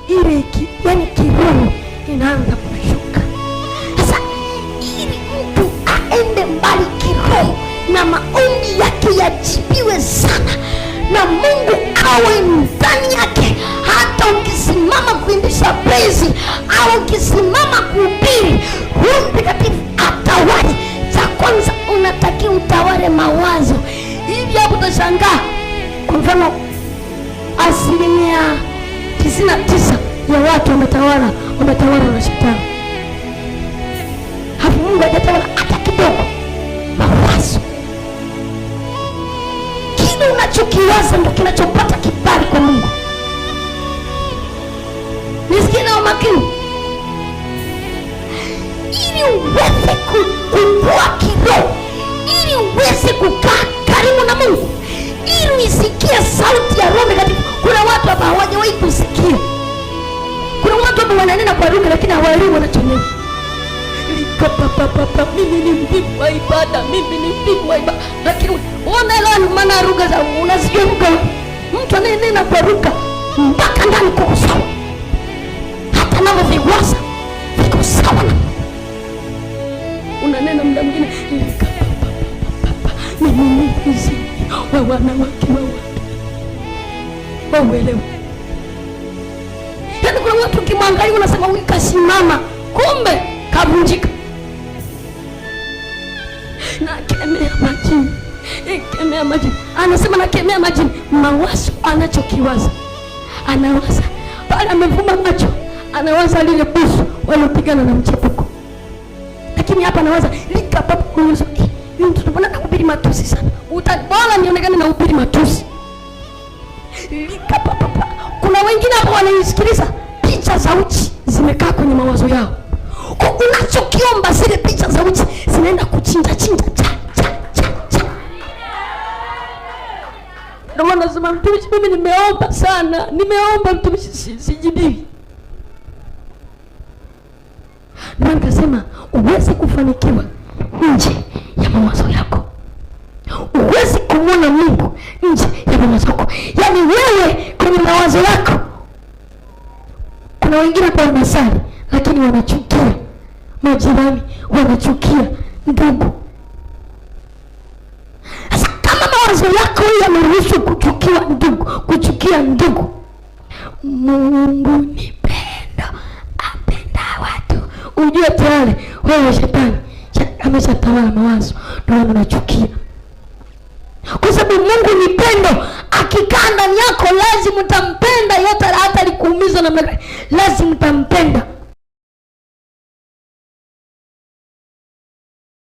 ile yani kiroho inaanza kushuka. Sasa ili mtu aende mbali kiroho na maombi yake yajibiwe sana na Mungu awe ndani yake, hata ukisimama kuimbisha praise au ukisimama kuhubiri, Roho Mtakatifu atawale. Cha kwanza unatakiwa utawale mawazo. Hivi hapo utashangaa, kwa mfano 99% ya watu wametawala na shetani. Hapo Mungu hajatawala hata kidogo. Mawazo, kile unachokiwaza ndio kinachopata kibali kwa Mungu. Nisikie na umakini, ili uweze kukua kiroho, ili uweze kukaa karibu na Mungu, ili uisikie sauti ya Roho Mtakatifu. Kuna watu hapa hawajawahi kusikia. Kuna watu hapa wananena kwa lugha lakini hawaelewi wanachonena. Mimi ni mvivu wa ibada, lakini unaelewa maana lugha za unasikia lugha. Mtu ananena kwa lugha mpaka ndani kwa sawa, hata nao viwaza viko sawa. Unanena muda mwingine mimi ni mwizi wa wanawake wa watu. Uelewe. Yaani kuna watu ukimwangalia unasema huyu kasimama, kumbe kavunjika. Na kemea majini. Anasema na kemea majini. Mawazo anachokiwaza. Anawaza pale amevuma macho, anawaza lile busu walipigana na mchepuko. Lakini hapa anawaza lika baba kuuza. Mtu tunapenda kuhubiri matusi sana. Utabona nionekane na kuhubiri matusi. Lika baba. Kuna wengine hapo wanaisikiliza, picha za uchi zimekaa kwenye mawazo yao. Kwa unachokiomba zile picha za uchi zinaenda kuchinja cha. Ndio maana nasema mtumishi, mimi nimeomba sana. Nimeomba mtumishi sijibiwi. Ndio nikasema uweze kufanikiwa nje ya mawazo yako. Uweze kumwona Mungu nje ya mawazo yako. Yaani wewe kwenye mawazo yako. Kuna wengine kwa wanasali lakini wanachukia majirani, wanachukia ndugu. Sasa kama mawazo yako yameruhusu kuchukia ndugu, Mungu ni pendo, apenda watu, ujue tayari wewe shetani ameshatawala mawazo, ndio unachukia. Kwa sababu Mungu ni pendo, akikaa ndani yako lazima utampenda, yote hata likuumiza namna gani lazima utampenda.